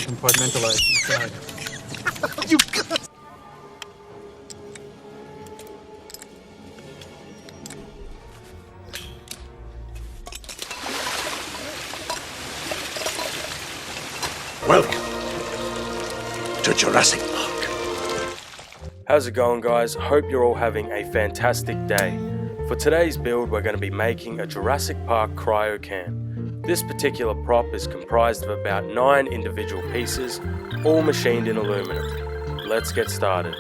and compartmentalized inside. You Welcome to Jurassic Park. How's it going, guys? Hope you're all having a fantastic day. For today's build, we're going to be making a Jurassic Park CryoCan. This particular prop is comprised of about 9 individual pieces, all machined in aluminum. Let's get started.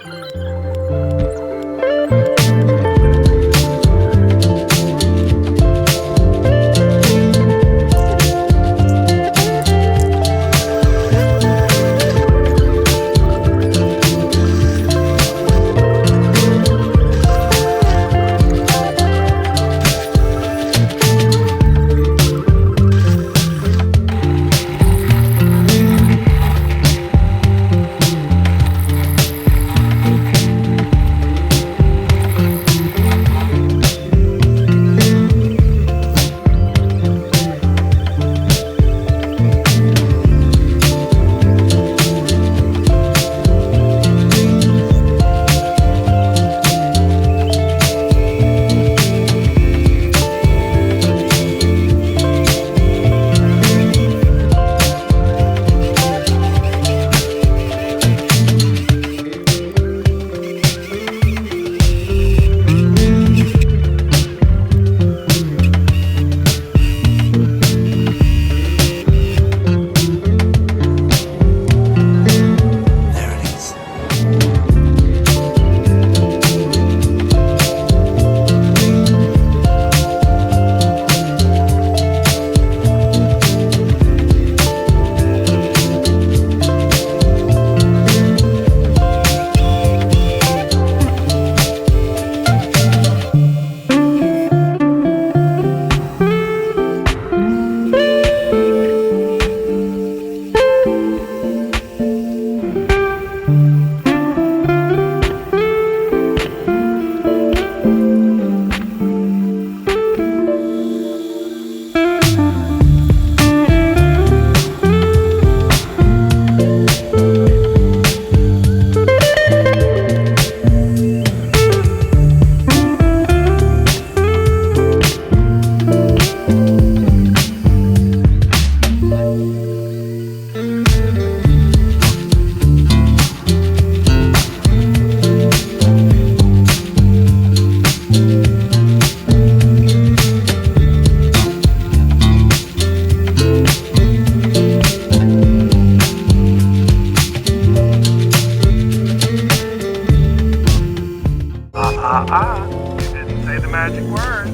You didn't say the magic word.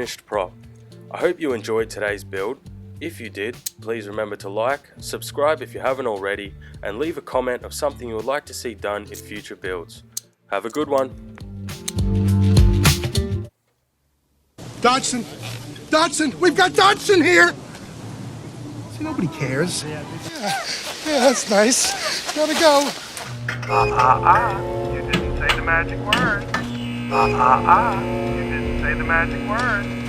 finished prop. I hope you enjoyed today's build. If you did, please remember to like, subscribe if you haven't already, and leave a comment of something you would like to see done in future builds. Have a good one. Dodgson! Dodgson! We've got Dodgson here! See, nobody cares. Yeah, that's nice. Gotta go. You didn't say the magic word. You didn't say the magic word.